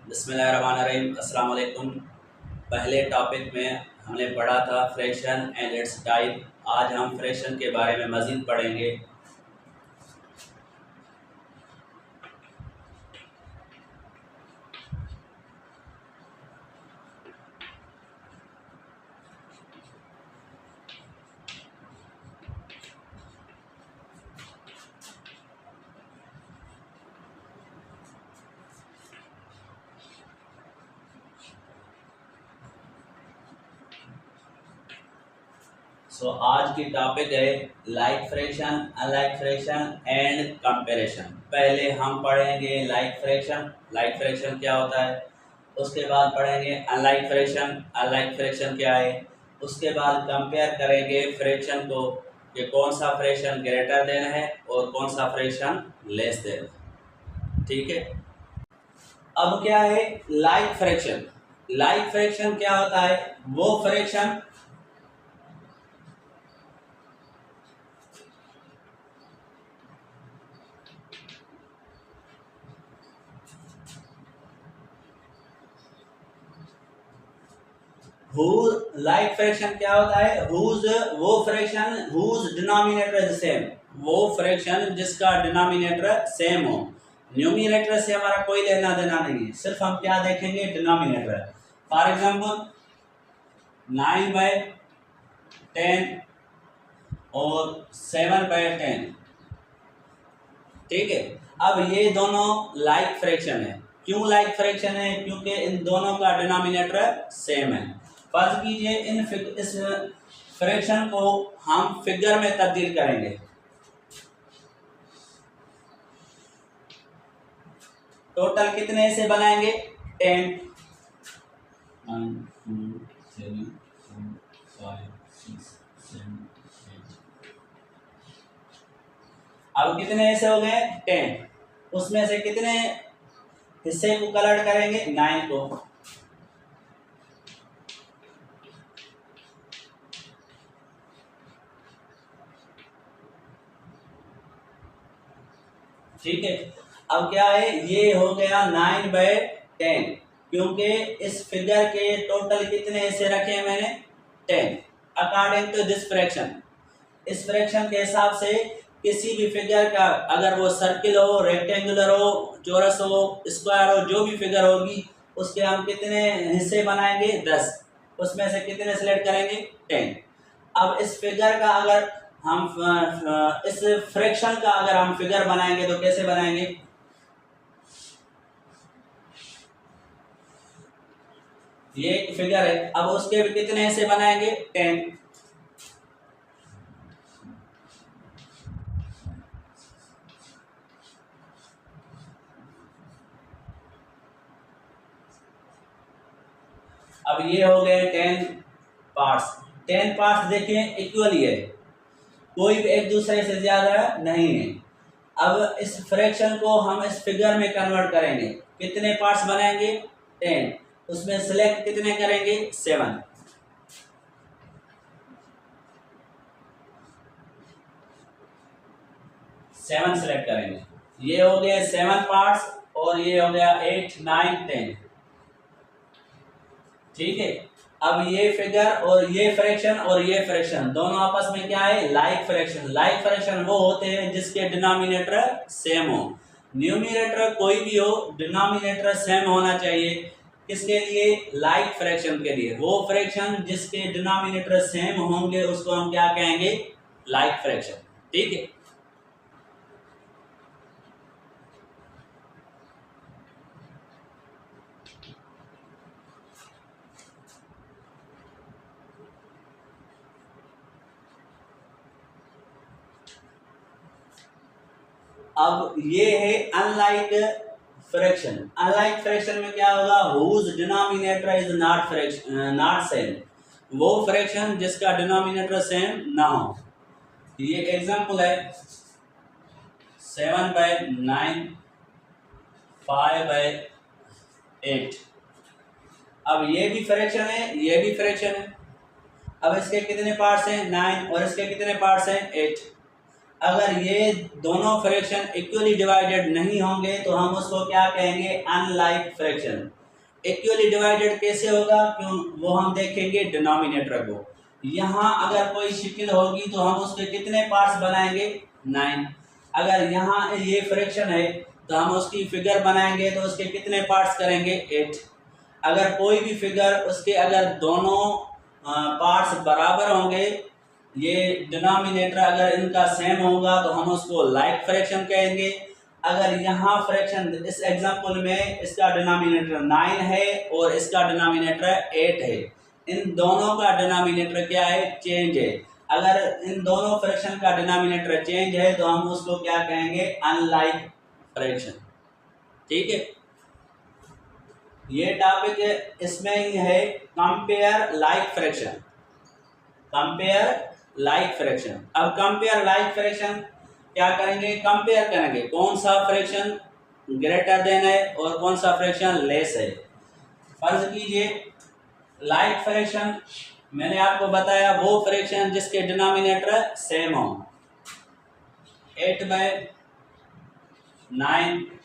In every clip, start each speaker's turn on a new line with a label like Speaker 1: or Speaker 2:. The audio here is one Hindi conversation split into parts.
Speaker 1: बिस्मिल्लाहिर्रहमानिर्रहीम। अस्सलाम वालेकुम। पहले टॉपिक में हमने पढ़ा था फ्रैक्शन एंड इट्स टाइप। आज हम फ्रैक्शन के बारे में मज़ीद पढ़ेंगे। आज की टॉपिक है like fraction, unlike fraction and comparison. पहले हम पढ़ेंगे लाइक फ्रैक्शन। लाइक फ्रैक्शन क्या होता है, उसके बाद पढ़ेंगे अनलाइक फ्रैक्शन। अनलाइक फ्रैक्शन क्या है, उसके बाद कंपेयर करेंगे फ्रैक्शन को कि कौन सा फ्रैक्शन ग्रेटर देन है और कौन सा फ्रैक्शन लेस देन है। ठीक है। अब क्या है लाइक फ्रैक्शन। लाइक फ्रैक्शन क्या होता है, वो फ्रैक्शन लाइक फ्रैक्शन क्या होता है, वो fraction whose denominator is same. वो फ्रैक्शन जिसका डिनोमिनेटर सेम हो। न्यूमिनेटर से हमारा कोई लेना देना नहीं है, सिर्फ हम क्या देखेंगे, डिनोमिनेटर। फॉर एग्जांपल 9/10 और 7/10। ठीक है। अब ये दोनों लाइक फ्रैक्शन है। क्यों लाइक फ्रैक्शन है, क्योंकि इन दोनों का डिनोमिनेटर सेम है। फर्ज कीजिए इस फ्रैक्शन को हम फिगर में तब्दील करेंगे। टोटल कितने से बनाएंगे, 10। 1 2 3 4 5 6 7 8। अब कितने ऐसे हो गए, 10। उसमें से कितने हिस्से को कलर करेंगे, 9 को। ठीक है। अब क्या है, ये हो गया 9/10, क्योंकि इस फिगर के टोटल कितने हिस्से रखे हैं मैंने, 10। अकॉर्डिंग टू दिस फ्रैक्शन, इस फ्रैक्शन के हिसाब से किसी भी फिगर का, अगर वो सर्किल हो, रेक्टेंगुलर हो, चौरस हो, स्क्वायर हो, जो भी फिगर होगी उसके हम कितने हिस्से बनाएंगे, 10। उसमें से कितने सिलेक्ट करेंगे, 10। अब इस फिगर का अगर हम इस फ्रैक्शन का अगर हम फिगर बनाएंगे तो कैसे बनाएंगे, ये एक फिगर है। अब उसके भी कितने हिस्से बनाएंगे, 10। अब ये हो गए 10 पार्ट्स। 10 पार्ट्स देखिए इक्वली है, कोई भी एक दूसरे से ज्यादा नहीं है। अब इस फ्रैक्शन को हम इस फिगर में कन्वर्ट करेंगे, कितने पार्ट्स बनाएंगे, 10। उसमें सिलेक्ट कितने करेंगे, 7। 7 सिलेक्ट करेंगे। ये हो गए 7 पार्ट्स और ये हो गया 8 9 10। ठीक है। अब ये फिगर और ये फ्रैक्शन दोनों आपस में क्या है, लाइक फ्रैक्शन। लाइक फ्रैक्शन वो होते हैं जिसके डिनोमिनेटर सेम हो। न्यूमिनेटर कोई भी हो, डिनोमिनेटर सेम होना चाहिए। किसके लिए, लाइक फ्रैक्शन के लिए। वो फ्रैक्शन जिसके डिनोमिनेटर सेम होंगे उसको हम क्या कहेंगे, लाइक फ्रैक्शन। ठीक है। अब ये है अनलाइक फ्रैक्शन। अनलाइक फ्रैक्शन में क्या होगा, whose denominator is not same. वो फ्रैक्शन जिसका डिनोमिनेटर सेम ना हो। ये एग्जांपल है 7/9 5/8। अब ये भी फ्रैक्शन है, ये भी फ्रैक्शन है। अब इसके कितने पार्ट्स हैं, 9, और इसके कितने पार्ट्स हैं, 8। अगर ये दोनों फ्रैक्शन इक्वली डिवाइडेड नहीं होंगे तो हम उसको क्या कहेंगे, अनलाइक फ्रैक्शन। इक्वली डिवाइडेड कैसे होगा, क्यों, वो हम देखेंगे डिनोमिनेटर को। यहाँ अगर कोई शक्ल होगी तो हम उसके कितने पार्ट्स बनाएंगे, 9। अगर यहाँ ये फ्रैक्शन है तो हम उसकी फिगर बनाएंगे तो उसके कितने पार्ट्स करेंगे, 8। अगर कोई भी फिगर उसके अगर दोनों पार्ट्स बराबर होंगे, ये डिनोमिनेटर अगर इनका सेम होगा तो हम उसको लाइक फ्रैक्शन कहेंगे। अगर यहाँ फ्रैक्शन इस एग्जांपल में इसका डिनोमिनेटर 9 है और इसका डिनोमिनेटर 8 है, इन दोनों का डिनोमिनेटर क्या है, चेंज है। अगर इन दोनों फ्रैक्शन का डिनोमिनेटर चेंज है तो हम उसको क्या कहेंगे, अनलाइक फ्रैक्शन। ठीक है, ये टॉपिक इसमें ही है, compare like fraction. Compare like fraction. अब कंपेयर लाइक फ्रैक्शन क्या करेंगे, कंपेयर करेंगे कौन सा फ्रैक्शन ग्रेटर देन है और कौन सा फ्रैक्शन लेस है। फर्ज कीजिए लाइक फ्रैक्शन, मैंने आपको बताया वो फ्रैक्शन जिसके डिनोमिनेटर सेम हो, 8/9,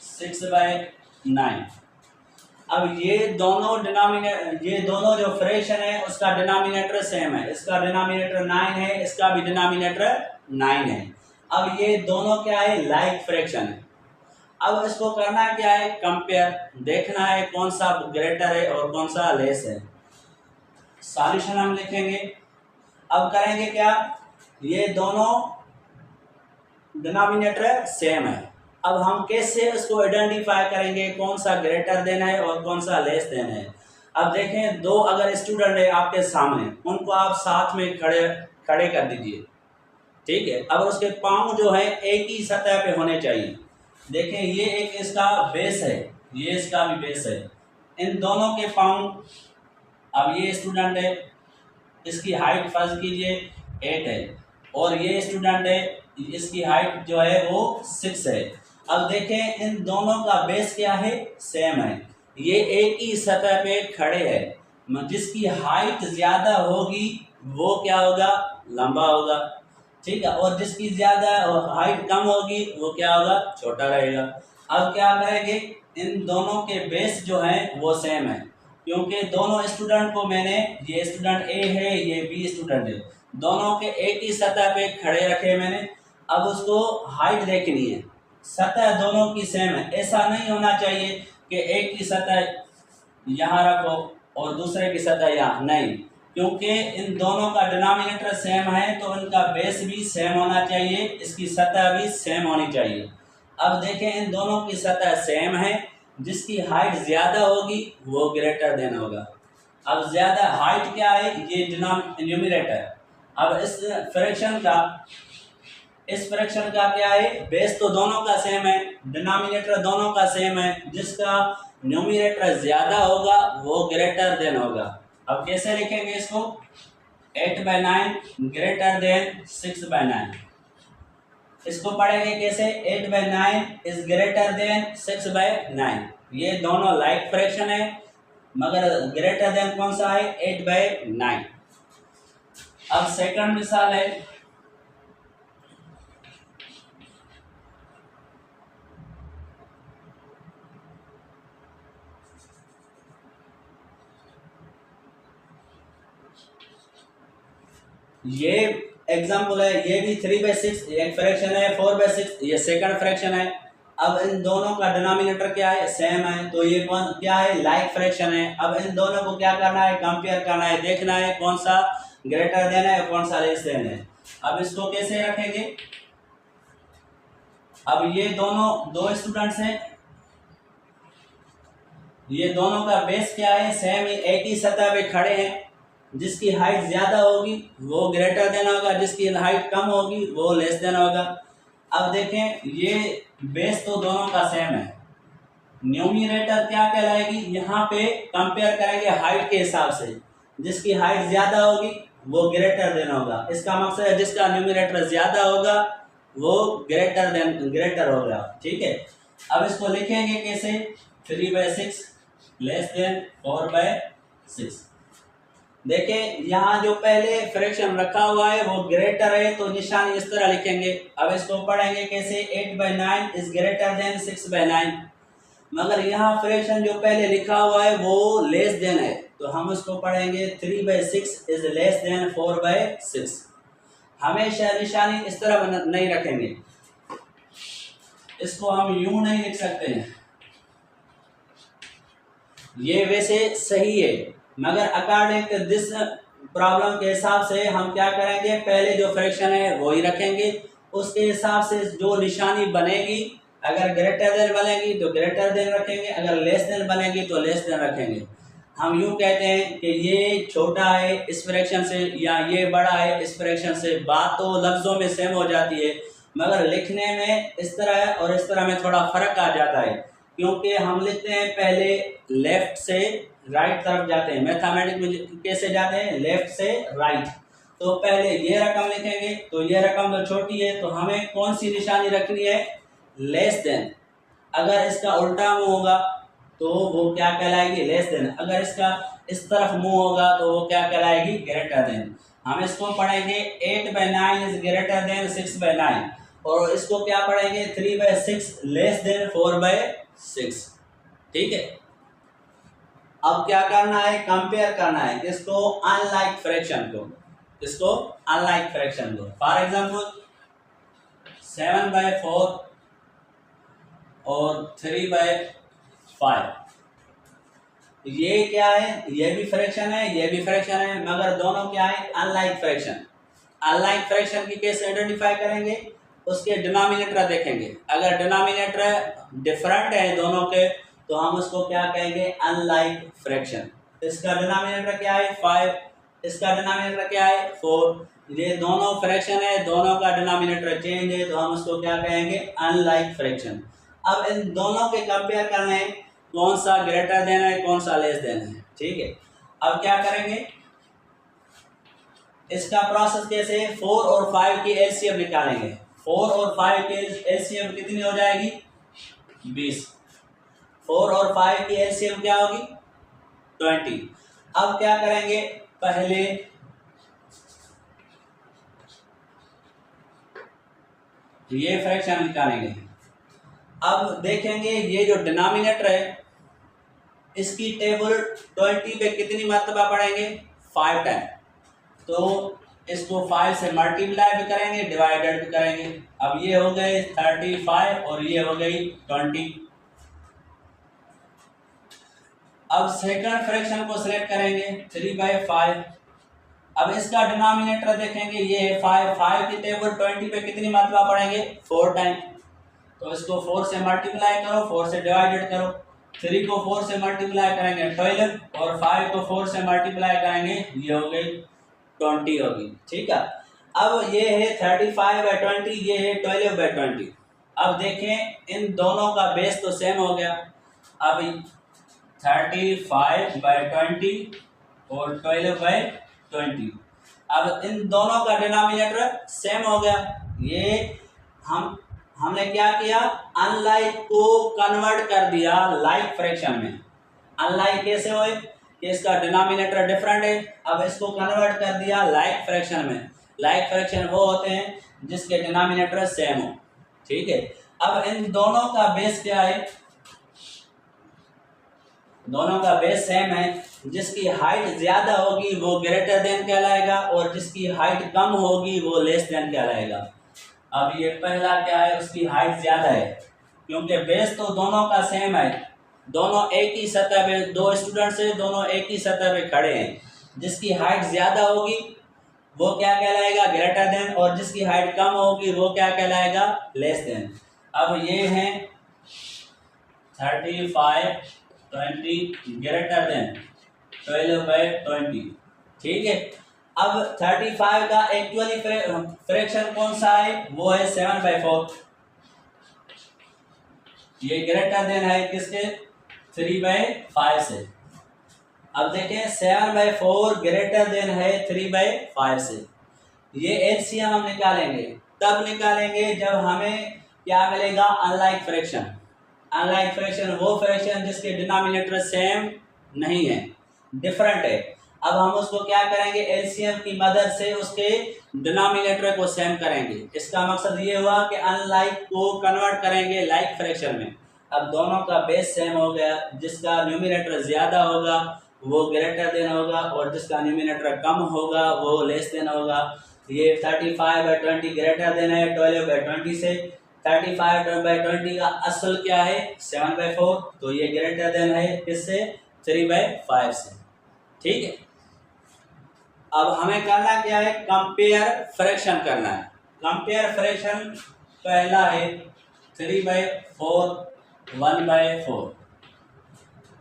Speaker 1: 6/9। अब ये दोनों जो फ्रैक्शन है उसका डिनोमिनेटर सेम है, इसका डिनोमिनेटर 9 है, इसका भी डिनोमिनेटर 9 है। अब ये दोनों क्या है, लाइक फ्रैक्शन है। अब इसको करना क्या है, कंपेयर, देखना है कौन सा ग्रेटर है और कौन सा लेस है। सॉल्यूशन हम लिखेंगे। अब करेंगे क्या, ये दोनों डिनोमिनेटर सेम है, अब हम कैसे उसको आइडेंटिफाई करेंगे कौन सा ग्रेटर देना है और कौन सा लेस देना है। अब देखें, दो अगर स्टूडेंट है आपके सामने, उनको आप साथ में खड़े कर दीजिए, ठीक है। अब उसके पाँव जो है एक ही सतह पे होने चाहिए। देखें, ये एक इसका बेस है, ये इसका भी बेस है, इन दोनों के पाँव। अब ये स्टूडेंट है, इसकी हाइट फर्ज कीजिए 8 है और ये स्टूडेंट है, इसकी हाइट जो है वो 6 है। अब देखें, इन दोनों का बेस क्या है, सेम है, ये एक ही सतह पे खड़े हैं। जिसकी हाइट ज्यादा होगी वो क्या होगा, लंबा होगा, ठीक है, और जिसकी ज्यादा हाइट कम होगी वो क्या होगा, छोटा रहेगा। अब क्या करेंगे, इन दोनों के बेस जो हैं वो सेम है, क्योंकि दोनों स्टूडेंट को मैंने, ये स्टूडेंट ए है, ये बी स्टूडेंट है, दोनों के एक ही सतह पे खड़े रखे मैंने। अब उसको हाइट देखनी है, सतह दोनों की सेम है। ऐसा नहीं होना चाहिए कि एक की सतह यहाँ रखो और दूसरे की सतह यहाँ, नहीं, क्योंकि इन दोनों का डिनोमिनेटर सेम है तो इनका बेस भी सेम होना चाहिए, इसकी सतह भी सेम होनी चाहिए। अब देखें, इन दोनों की सतह सेम है, जिसकी हाइट ज़्यादा होगी वो ग्रेटर देन होगा। अब ज़्यादा हाइट क्या है, ये न्यूमरेटर। अब इस फ्रैक्शन का क्या है, बेस तो दोनों का सेम है, डिनोमिनेटर दोनों का सेम है, जिसका न्यूमरेटर ज़्यादा होगा वो ग्रेटर देन होगा। अब कैसे लिखेंगे इसको, 8/9 ग्रेटर देन 6/9। इसको पढ़ेंगे कैसे, 8/9 इज ग्रेटर देन 6/9। ये दोनों लाइक फ्रैक्शन है, मगर ग्रेटर देन कौन सा है, 8/9। अब सेकंड मिसाल है, ये एग्जाम्पल है, ये भी 3/6 एक फ्रैक्शन है, 4/6 ये सेकंड फ्रैक्शन है। अब इन दोनों का डिनोमिनेटर क्या है, सेम है, तो ये कौन क्या है, लाइक फ्रैक्शन है। अब इन दोनों को क्या करना है, कंपेयर करना है, देखना है कौन सा ग्रेटर देना है कौन सा लेस देना है। अब इसको कैसे रखेंगे, अब ये दोनों दो स्टूडेंट्स हैं, ये दोनों का बेस क्या है, सेम, एक ही सतह पे खड़े हैं, जिसकी हाइट ज्यादा होगी वो ग्रेटर देना होगा, जिसकी हाइट कम होगी वो लेस देना होगा। अब देखें, ये बेस तो दोनों का सेम है, न्यूमरेटर क्या कहलाएगी, यहाँ पे कंपेयर करेंगे हाइट के हिसाब से, जिसकी हाइट ज्यादा होगी वो ग्रेटर देना होगा। इसका मकसद है जिसका न्यूमरेटर ज्यादा होगा वो ग्रेटर होगा, ठीक है। अब इसको लिखेंगे कैसे, 3/6 लेस देन 4/6। देखिए यहाँ जो पहले फ्रैक्शन रखा हुआ है वो ग्रेटर है तो निशानी इस तरह लिखेंगे। अब इसको पढ़ेंगे कैसे, 8/9 इज ग्रेटर देन 6/9। मगर यहाँ फ्रैक्शन जो पहले लिखा हुआ है वो लेस देन है तो हम उसको पढ़ेंगे 3/6 इज लेस देन 4/6। हमेशा निशानी इस तरह नहीं रखेंगे, इसको हम यूं नहीं लिख सकते हैं। ये वैसे सही है मगर अकॉर्डिंग टू दिस प्रॉब्लम के हिसाब से हम क्या करेंगे, पहले जो फ्रैक्शन है वो ही रखेंगे, उसके हिसाब से जो निशानी बनेगी, अगर ग्रेटर देन बनेगी तो ग्रेटर देन रखेंगे, अगर लेस देन बनेगी तो लेस देन रखेंगे। हम यूं कहते हैं कि ये छोटा है इस फ्रैक्शन से या ये बड़ा है इस फ्रैक्शन से। बात तो लफ्ज़ों में सेम हो जाती है मगर लिखने में इस तरह और इस तरह में थोड़ा फ़र्क आ जाता है, क्योंकि हम लिखते हैं पहले लेफ्ट से राइट तरफ जाते हैं। मैथमेटिक्स में कैसे जाते हैं, लेफ्ट से राइट। तो पहले ये रकम लिखेंगे तो ये रकम तो छोटी है तो हमें कौन सी निशानी रखनी है, लेस देन। अगर इसका उल्टा मुंह होगा तो वो क्या कहलाएगी, लेस देन। अगर इसका इस तरफ मुंह होगा तो वो क्या कहलाएगी, ग्रेटर देन। हम इसको पढ़ेंगे 8/9 इज ग्रेटर देन 6/9 और इसको क्या पढ़ेंगे 3/6 लेस देन 4/6। ठीक है। अब क्या करना है, कंपेयर करना है किसको, अनलाइक फ्रैक्शन को। किसको, अनलाइक फ्रैक्शन को। फॉर एग्जांपल 7/4 और 3/5, ये क्या है, ये भी फ्रैक्शन है ये भी फ्रैक्शन है मगर दोनों क्या है, अनलाइक फ्रैक्शन। अनलाइक फ्रैक्शन की कैसे आइडेंटिफाई करेंगे, उसके डिनोमिनेटर देखेंगे। अगर डिनोमिनेटर डिफरेंट है दोनों के तो हम उसको क्या कहेंगे, अनलाइक फ्रैक्शन। इसका डिनोमिनेटर क्या है 5, इसका डिनोमिनेटर क्या है 4। ये दोनों फ्रैक्शन है, दोनों का डिनोमिनेटर चेंज है तो हम उसको क्या कहेंगे, अनलाइक फ्रैक्शन। अब इन दोनों के कंपेयर करना है कौन सा ग्रेटर देन है कौन सा लेस देन है। ठीक है। अब क्या करेंगे, इसका प्रोसेस कैसे, 4 और 5 की एलसीएम निकालेंगे। 4 और 5 की एलसीएम कितनी हो जाएगी, 20। 4 और 5 की एलसीएम क्या होगी, 20। अब क्या करेंगे, पहले ये फ्रैक्शन निकालेंगे। अब देखेंगे ये जो डिनोमिनेटर है इसकी टेबल 20 पे कितनी मर्तबा पढ़ेंगे, 5 टाइम। तो इसको 5 से मल्टीप्लाई भी करेंगे डिवाइडेड भी करेंगे। अब ये हो गए 35 और ये हो गई 20। अब सेकंड फ्रैक्शन को सिलेक्ट करेंगे 3/5। अब इसका डिनोमिनेटर देखेंगे ये है 5 की टेबल 20 पे कितनी मर्तबा पढ़ेंगे, 4 टाइम। तो इसको 4 से मल्टीप्लाई करो, 4 से डिवाइडेड करो। 3 को 4 से मल्टीप्लाई करेंगे 12 और 5 को 4 से मल्टीप्लाई करेंगे ये हो गई 20 होगी। ठीक है। अब ये है 35/20, ये है 12/20। अब देखें इन दोनों का बेस तो सेम हो गया। अब 35/20 और 12/20, अब इन दोनों का डिनोमिनेटर सेम हो गया। ये हमने क्या किया, अनलाइक को कन्वर्ट कर दिया लाइक फ्रैक्शन में। अनलाइक कैसे हुए कि इसका डिनोमिनेटर डिफरेंट है, अब इसको कन्वर्ट कर दिया लाइक फ्रैक्शन में। लाइक फ्रैक्शन वो होते हैं जिसके डिनोमिनेटर सेम हो। ठीक है। अब इन दोनों का बेस क्या है, दोनों का बेस सेम है। जिसकी हाइट ज्यादा होगी वो ग्रेटर देन कहलाएगा और जिसकी हाइट कम होगी वो लेस देन कहलाएगा। अब ये पहला क्या है, उसकी हाइट ज्यादा है क्योंकि बेस तो दोनों का सेम है। दोनों एक ही सतह पे, दो स्टूडेंट्स हैं दोनों एक ही सतह पे खड़े हैं। जिसकी हाइट ज्यादा होगी वो क्या कहलाएगा, ग्रेटर देन, और जिसकी हाइट कम होगी वो क्या कहलाएगा, लेस देन। अब ये है 35/20 ग्रेटर देन 12/20। ठीक है। अब 35 का एक्चुअली फ्रैक्शन कौन सा है, वो है 7/4। ये ग्रेटर देन है किसके, 3/5 से। अब देखें 7/4 ग्रेटर देन है 3/5 से। ये एलसीएम हम निकालेंगे, तब निकालेंगे जब हमें क्या मिलेगा, अनलाइक फ्रैक्शन। अनलाइक फ्रैक्शन वो फ्रैक्शन जिसके डिनोमिनेटर सेम नहीं है, डिफरेंट है। अब हम उसको क्या करेंगे, एलसीएम की मदद से उसके डिनोमिनेटर को सेम करेंगे। इसका मकसद ये हुआ कि अनलाइक को कन्वर्ट करेंगे लाइक फ्रैक्शन में। अब दोनों का बेस सेम हो गया, जिसका न्यूमिनेटर ज्यादा होगा वो ग्रेटर देन होगा और जिसका न्यूमिनेटर कम होगा वो लेस देन होगा। ये 35/20 ग्रेटर देन है 12/20 से। 35/20 का असल क्या है 7/4, तो ये ग्रेटर देन है किससे 3/5 से। ठीक है, अब हमें करना क्या है, कंपेयर फ्रैक्शन करना है। कंपेयर फ्रैक्शन पहला है 3/4 1/4,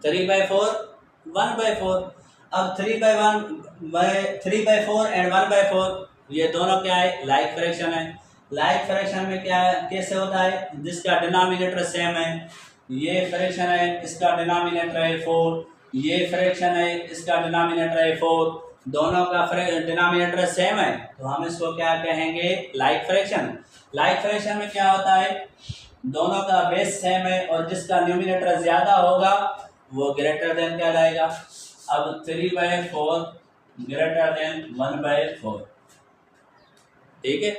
Speaker 1: 3/4 1/4। अब 3/4 एंड 1/4 ये दोनों क्या है, लाइक फ्रैक्शन है। लाइक फ्रैक्शन में क्या है, कैसे होता है, जिसका डिनोमिनेटर सेम है, ये फ्रैक्शन है इसका डिनोमिनेटर है 4, ये फ्रैक्शन है इसका डिनोमिनेटर है 4, दोनों का डिनोमिनेटर सेम है, तो हम इसको क्या कहेंगे, लाइक फ्रैक्शन। लाइक फ्रैक्शन में क्या होता है, दोनों का बेस सेम है और जिसका न्यूमिनेटर ज्यादा होगा वो ग्रेटर देन कहलाएगा। अब 3/4 ग्रेटर देन 1/4। ठीक है,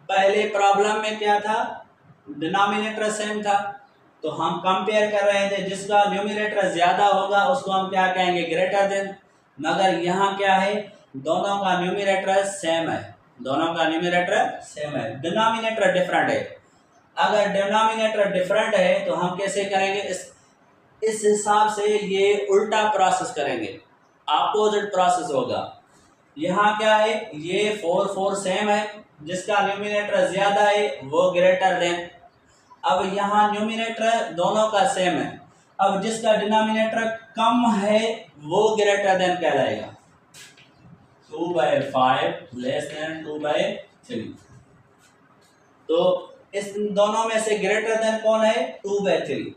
Speaker 1: पहले प्रॉब्लम में क्या था, डिनोमिनेटर सेम था, तो हम कंपेयर कर रहे थे, जिसका न्यूमिनेटर ज्यादा होगा उसको हम क्या कहेंगे, ग्रेटर देन। मगर यहाँ क्या है, दोनों का न्यूमिनेटर सेम है, दोनों का न्यूमिनेटर सेम है, डिनोमिनेटर डिफरेंट है। अगर डिनोमिनेटर डिफरेंट है तो हम कैसे करेंगे, इस हिसाब से ये उल्टा प्रोसेस करेंगे, अपोजिट प्रोसेस होगा। यहाँ क्या है, ये 4 सेम है, जिसका न्यूमिनेटर ज्यादा है वो ग्रेटर देन। अब यहाँ न्यूमिनेटर दोनों का सेम है, अब जिसका डिनोमिनेटर कम है वो ग्रेटर देन कहलाएगा। 2/5 लेस देन 2/3। तो इस दोनों में से ग्रेटर देन कौन है, 2/3,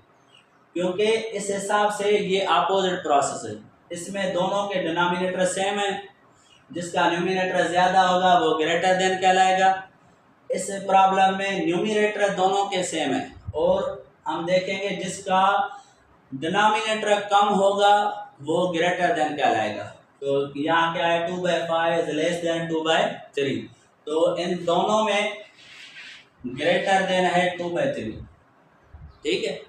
Speaker 1: क्योंकि इस हिसाब से ये अपोजिट प्रोसेस है। इसमें दोनों के डिनोमिनेटर सेम है, जिसका न्यूमिनेटर ज्यादा होगा वो ग्रेटर देन कहलाएगा। इस प्रॉब्लम में न्यूमिनेटर दोनों के सेम है और हम देखेंगे जिसका डिनोमिनेटर कम होगा वो ग्रेटर देन कहलाएगा। तो यहाँ क्या है, 2/5 इज लेस देन 2/3, तो इन दोनों में ग्रेटर देन है 2/3। ठीक है।